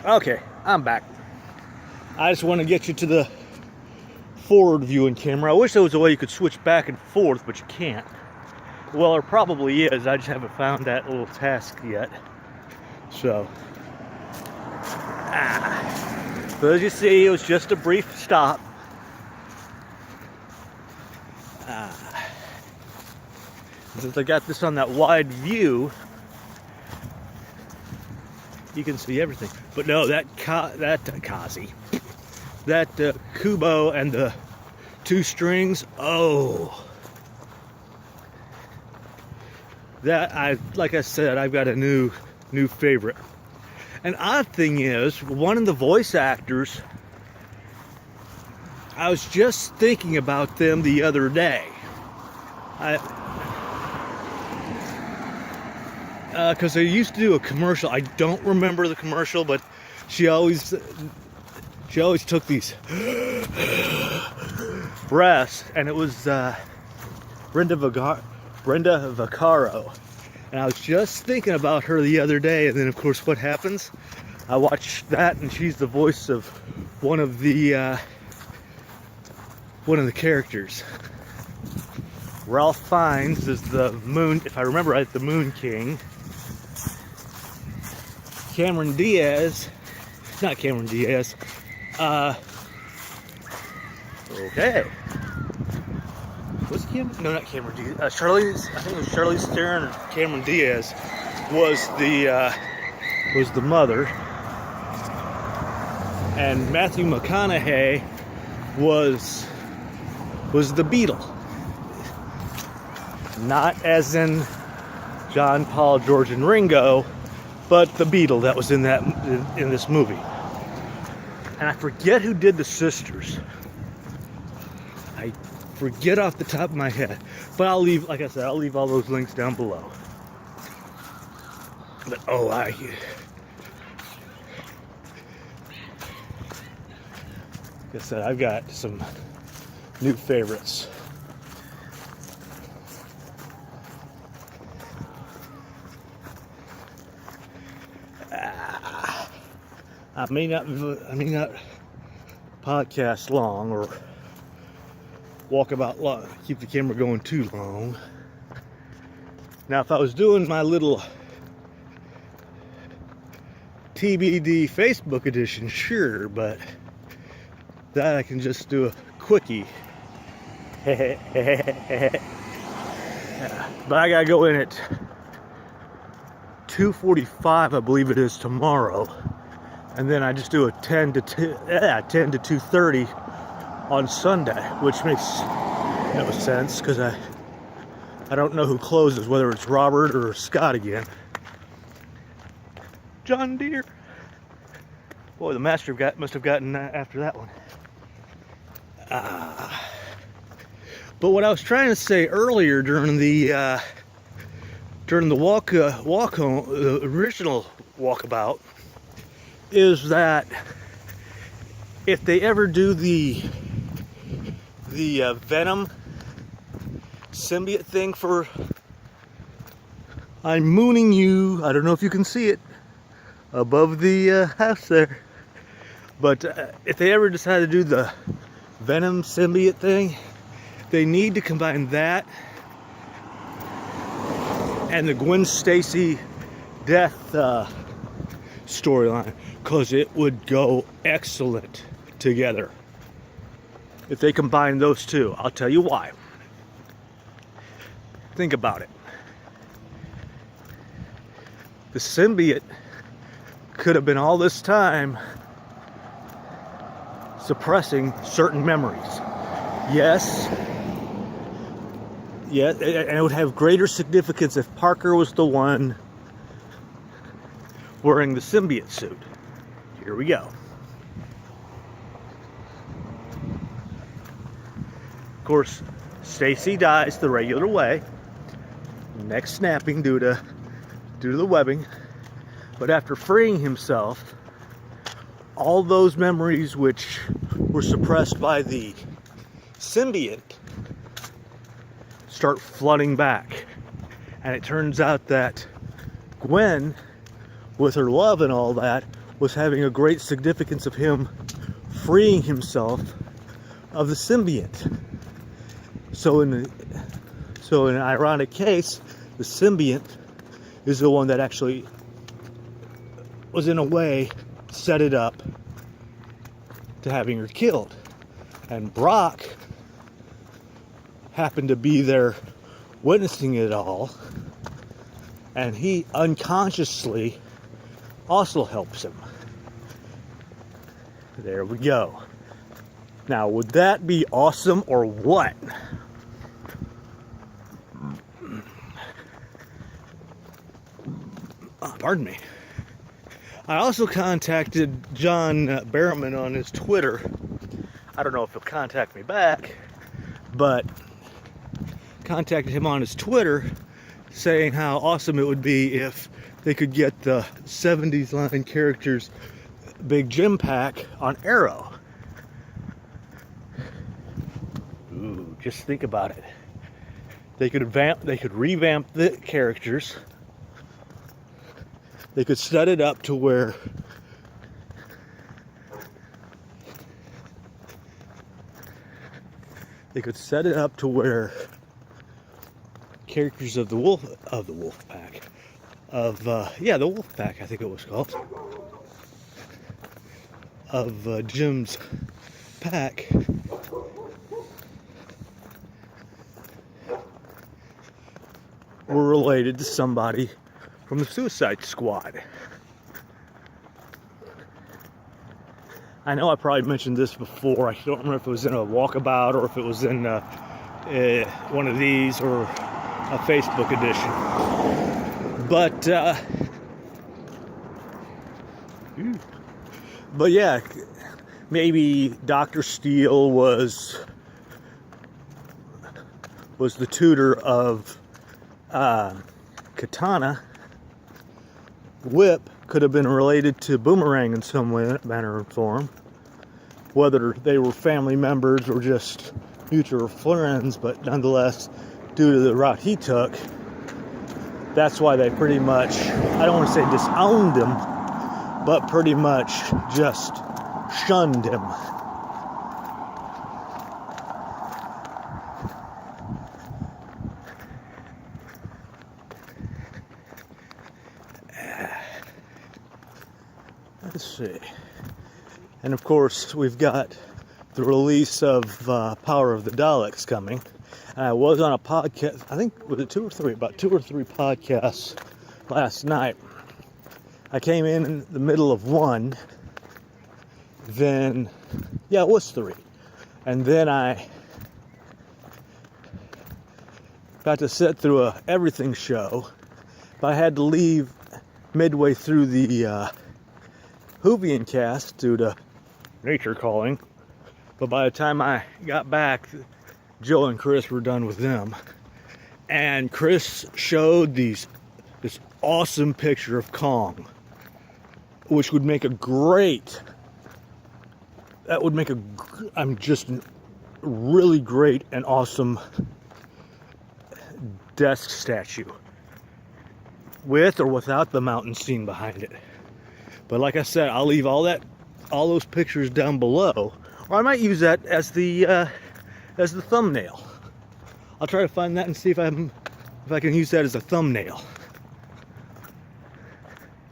Okay, I'm back. I just want to get you to the forward viewing camera. I wish there was a way you could switch back and forth, but you can't. Well, there probably is. I just haven't found that little task yet. So, but as you see, it was just a brief stop. Since I got this on that wide view, you can see everything. But no, that Kubo and the two strings. Oh, like I said, I've got a new favorite. And odd thing is, one of the voice actors, I was just thinking about them the other day. Because they used to do a commercial. I don't remember the commercial, but she always took these breaths, and it was Brenda Vaccaro. And I was just thinking about her the other day, and then of course what happens? I watched that, and she's the voice of one of the characters. Ralph Fiennes is the Moon, if I remember right, the Moon King. Cameron Diaz, not Cameron Diaz, okay. Was it Cameron? No, not Cameron Diaz. I think it was Charlize Theron or Cameron Diaz was the mother. And Matthew McConaughey was the Beatle. Not as in John, Paul, George, and Ringo, but the Beatle that was in this movie. And I forget who did the sisters. I forget off the top of my head. But I'll leave, like I said, I'll leave all those links down below. But like I said, I've got some new favorites. I may not podcast long or walk about long, keep the camera going too long. Now, if I was doing my little TBD Facebook edition, sure, but that I can just do a quickie. But I gotta go in at 2:45, I believe it is, tomorrow. And then I just do a 10 to 2:30 on Sunday, which makes no sense because I don't know who closes, whether it's Robert or Scott again. John Deere. Boy, the master must have gotten after that one. But what I was trying to say earlier during the walk home, the original walkabout, is that if they ever do the Venom symbiote thing for, I'm mooning you, I don't know if you can see it above the house there, but if they ever decide to do the Venom symbiote thing, they need to combine that and the Gwen Stacy death storyline, because it would go excellent together if they combine those two. I'll tell you why. Think about it. The symbiote could have been all this time suppressing certain memories. Yes, and it would have greater significance if Parker was the one wearing the symbiote suit. Here we go. Of course, Stacy dies the regular way, neck snapping due to the webbing. But after freeing himself, all those memories which were suppressed by the symbiote start flooding back. And it turns out that Gwen, with her love and all that, was having a great significance of him freeing himself of the symbiont. So in an ironic case, the symbiont is the one that actually was, in a way, set it up to having her killed. And Brock happened to be there witnessing it all, and he unconsciously also helps him. There we go. Now, would that be awesome or what? Pardon me. I also contacted John Barrowman on his Twitter. I don't know if he'll contact me back, but contacted him on his Twitter saying how awesome it would be if they could get the 70s line characters Big Jim pack on Arrow. Ooh, just think about it. They could revamp the characters. They could set it up to where characters of the wolf pack, the wolf pack, I think it was called, of Jim's pack, were related to somebody from the Suicide Squad. I know I probably mentioned this before. I don't remember if it was in a Walkabout or if it was in one of these or a Facebook edition. But yeah, maybe Dr. Steele was the tutor of Katana. Whip could have been related to Boomerang in some way, manner, or form. Whether they were family members or just mutual friends, but nonetheless, due to the route he took, that's why they pretty much, I don't want to say disowned him, but pretty much just shunned him. Let's see. And of course, we've got the release of Power of the Daleks coming. And I was on a podcast, I think, was it about two or three podcasts last night. I came in the middle of one, then, yeah, it was 3. And then I got to sit through a everything show, but I had to leave midway through the Whovian cast due to nature calling. But by the time I got back, Joe and Chris were done with them, and Chris showed this awesome picture of Kong, which would make a really great and awesome desk statue, with or without the mountain scene behind it. But like I said, I'll leave all those pictures down below, or I might use that as the thumbnail. I'll try to find that and see if I can use that as a thumbnail.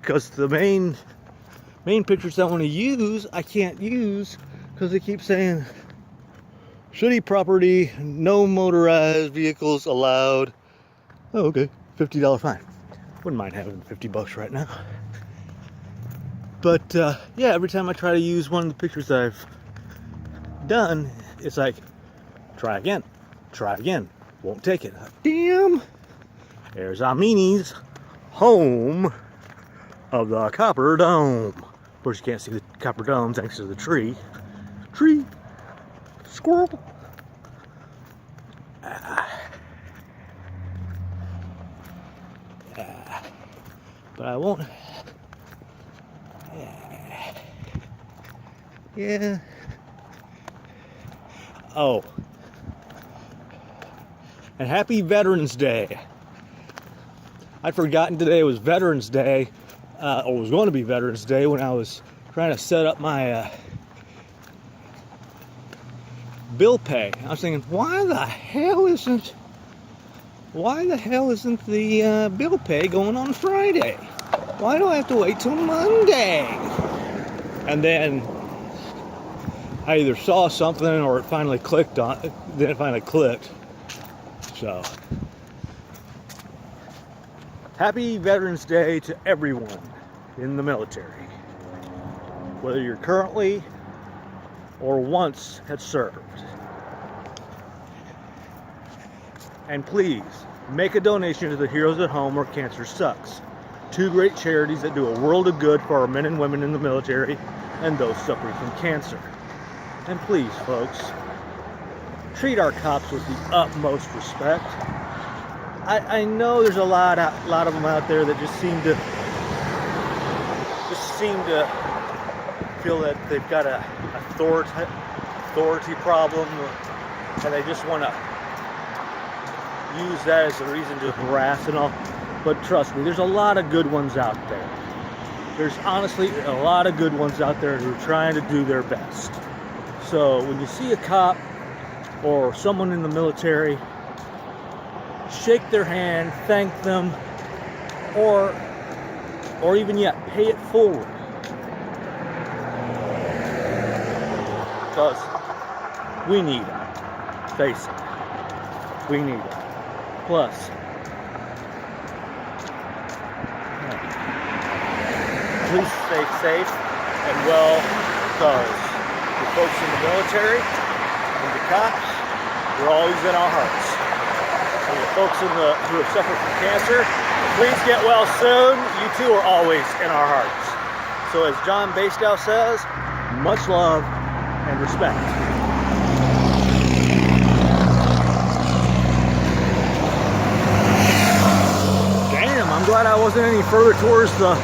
Because the main pictures I want to use, I can't use because they keep saying city property, no motorized vehicles allowed. Oh, okay, $50 fine. Wouldn't mind having $50 right now. But yeah, every time I try to use one of the pictures I've done, it's like, try again, won't take it. Damn! There's Amini's home of the Copper Dome. Of course, you can't see the Copper Dome thanks to the tree. Squirrel. But I won't. Yeah. Oh. And happy Veterans Day. I'd forgotten today was Veterans Day. or was going to be Veterans Day, when I was trying to set up my bill pay. I was thinking, why the hell isn't the bill pay going on Friday? Why do I have to wait till Monday? And then I either saw something or it finally clicked on. Then it finally clicked. So, happy Veterans Day to everyone in the military, whether you're currently or once had served. And please, make a donation to the Heroes at Home or Cancer Sucks. Two great charities that do a world of good for our men and women in the military and those suffering from cancer. And please, folks, treat our cops with the utmost respect. I know there's a lot of them out there that just seem to feel that they've got a authority problem, and they just want to use that as a reason to harass and all. But trust me, there's a lot of good ones out there. There's honestly a lot of good ones out there who are trying to do their best. So when you see a cop or someone in the military, shake their hand, thank them, or even yet, pay it forward. Because we need it. Face it. We need it. Plus, please stay safe and well, because the folks in the military and the cops, they're always in our hearts. And the folks who have suffered from cancer, please get well soon. You too are always in our hearts. So as John Bastow says, much love and respect. Damn, I'm glad I wasn't any further towards the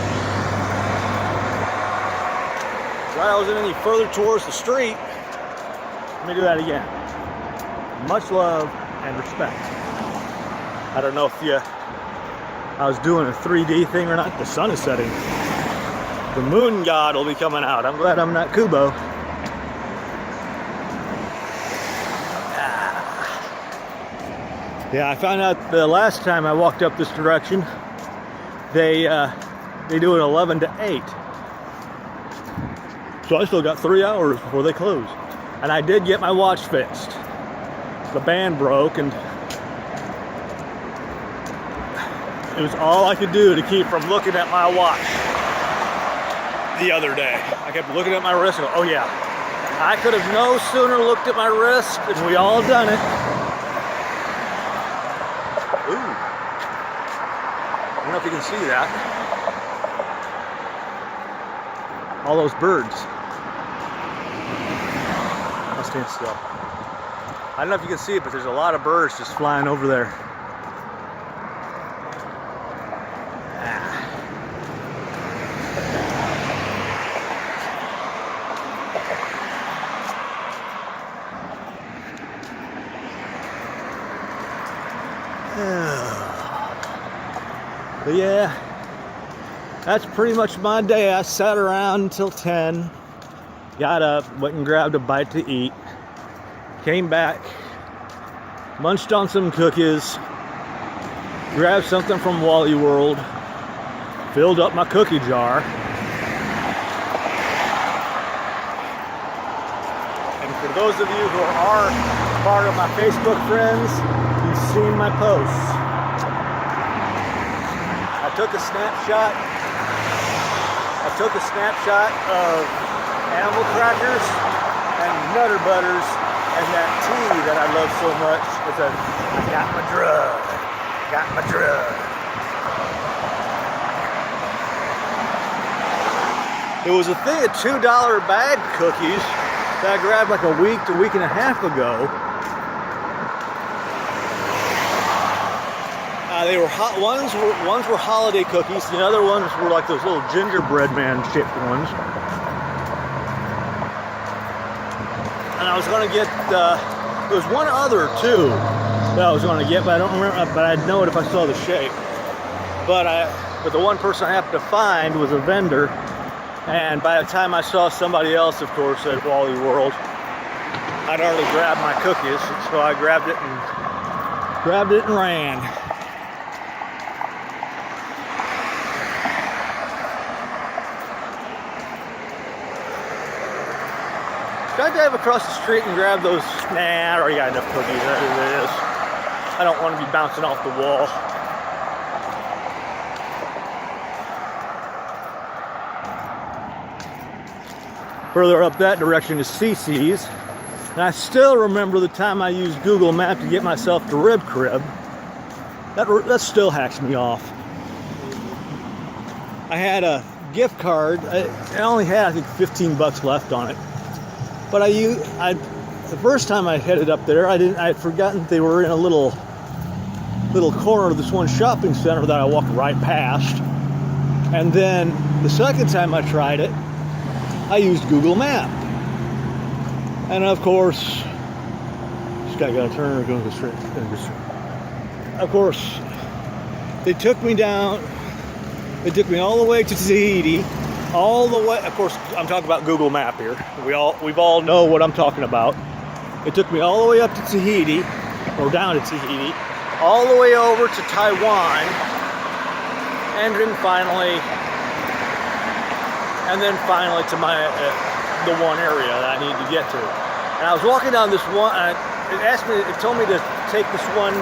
street. Let me do that again. Much love and respect. I don't know if I was doing a 3D thing or not. The sun is setting. The moon god will be coming out. I'm glad I'm not Kubo. Yeah, I found out the last time I walked up this direction, they do it 11 to 8. So I still got 3 hours before they close. And I did get my watch fixed. The band broke, and it was all I could do to keep from looking at my watch the other day. I kept looking at my wrist and go, oh yeah, I could have no sooner looked at my wrist, and we all done it. Ooh. I don't know if you can see that. All those birds. I'll stand still. I don't know if you can see it, but there's a lot of birds just flying over there. But yeah, that's pretty much my day. I sat around until 10, got up, went and grabbed a bite to eat, came back, munched on some cookies, grabbed something from Wally World, filled up my cookie jar, and for those of you who are part of my Facebook friends, you've seen my posts. I took a snapshot of animal crackers and Nutter Butters and that tea that I love so much. It says, I got my drug. It was a thing of $2 bag cookies that I grabbed like a week and a half ago. They were hot. Ones were holiday cookies. The other ones were like those little gingerbread man shaped ones. And I was gonna get. There was one other too that I was gonna get, but I don't remember. But I'd know it if I saw the shape. But but the one person I happened to find was a vendor. And by the time I saw somebody else, of course, at Wally World, I'd already grabbed my cookies, so I grabbed it and ran. Should I drive across the street and grab those? Nah, I already got enough cookies as it is. I don't want to be bouncing off the wall. Further up that direction is CC's. And I still remember the time I used Google Maps to get myself to Rib Crib. That still hacks me off. I had a gift card. I only had, I think, 15 bucks left on it. But the first time I headed up there, I had forgotten they were in a little corner of this one shopping center that I walked right past. And then the second time I tried it, I used Google Maps. And of course, this guy got a turn or going to go straight. Of course, they took me down. They took me all the way to Tahiti. All the way, of course, I'm talking about Google Map here. We've all know what I'm talking about. It took me all the way up to Tahiti, or down to Tahiti, all the way over to Taiwan, and then finally to the one area that I need to get to. And I was walking down this one. It told me to take this one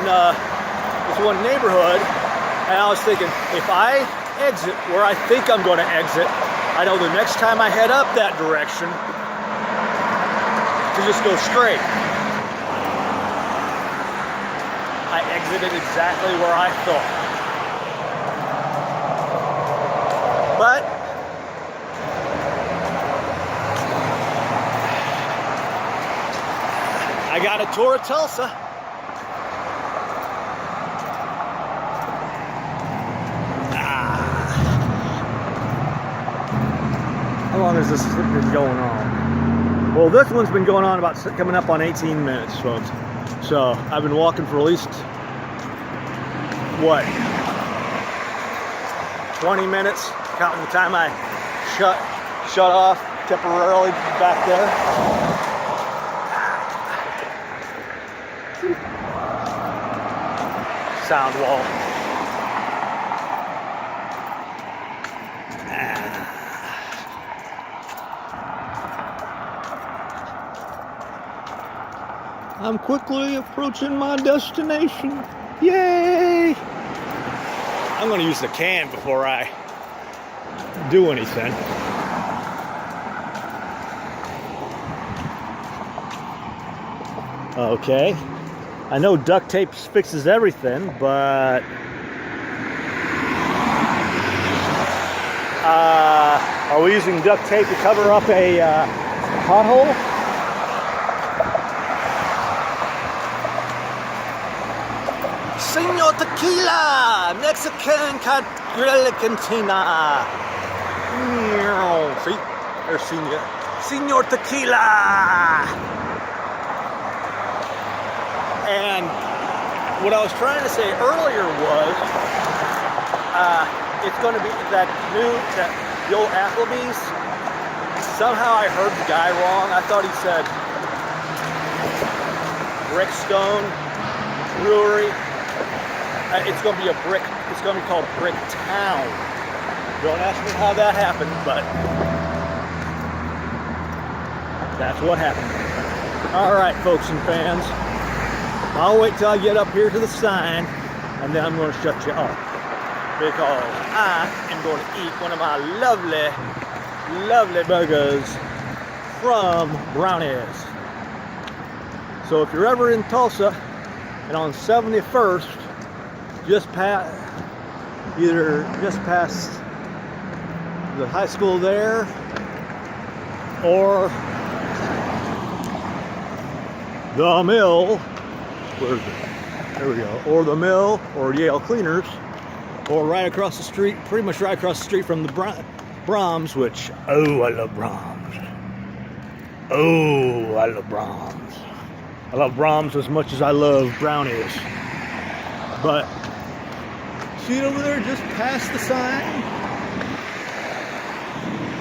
neighborhood, and I was thinking, if I exit where I think I'm going to exit, I know the next time I head up that direction to just go straight. I exited exactly where I thought. But I got a tour of Tulsa. How long has this been going on? Well, this one's been going on coming up on 18 minutes, folks. So I've been walking for at least, 20 minutes, counting the time I shut off temporarily back there. Sound wall. I'm quickly approaching my destination. Yay! I'm going to use the can before I do anything. Okay. I know duct tape fixes everything, but are we using duct tape to cover up a pothole? Senor Tequila, Mexican Grill Cantina. See, there's Senor Tequila. And what I was trying to say earlier was, it's going to be that the old Applebee's. Somehow I heard the guy wrong. I thought he said Brickstone Brewery. It's going to be it's going to be called Brick Town. Don't ask me how that happened, but that's what happened. All right, folks and fans. I'll wait till I get up here to the sign, and then I'm going to shut you off, because I am going to eat one of my lovely, lovely burgers from Brownies. So if you're ever in Tulsa and on 71st, just past the high school there, or the mill, where is it? There we go. Or the mill, or Yale Cleaners, or right across the street, pretty much right across the street from the Brahms, which, oh, I love Brahms. Oh, I love Brahms. I love Brahms as much as I love Brownies. But see it over there just past the sign?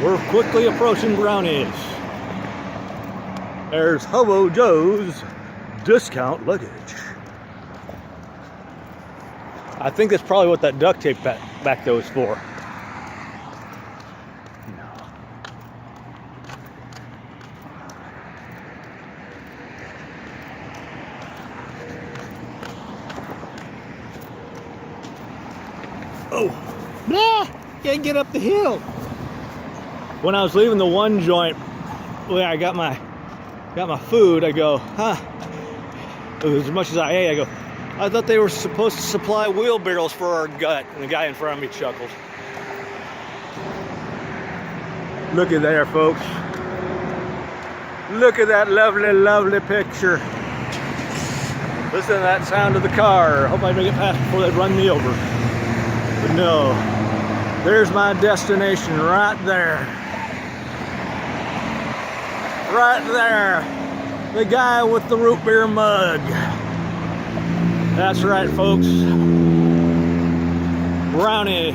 We're quickly approaching Brownies. There's Hobo Joe's discount luggage. I think that's probably what that duct tape back there was for. Oh, blah, can't get up the hill. When I was leaving the one joint where I got my food, I go, as much as I ate, I go, I thought they were supposed to supply wheelbarrows for our gut. And the guy in front of me chuckled. Look at there, folks. Look at that lovely, lovely picture. Listen to that sound of the car. Hope I make it past before they run me over. But no, there's my destination right there. Right there. The guy with the root beer mug. That's right, folks. Brownies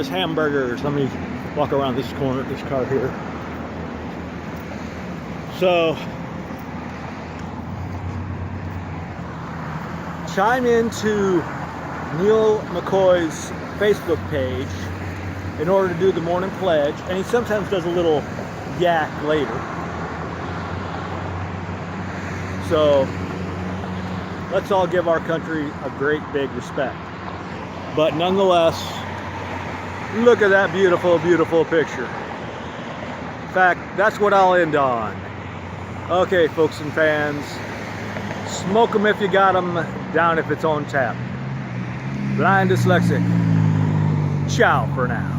hamburgers. Let me walk around this corner, this car here. So, chime into Neil McCoy's Facebook page in order to do the morning pledge, and he sometimes does a little yak later. So let's all give our country a great big respect. But nonetheless, look at that beautiful, beautiful picture. In fact, that's what I'll end on. Okay, folks and fans, smoke them if you got them, down if it's on tap. Blind Dyslexic. Ciao for now.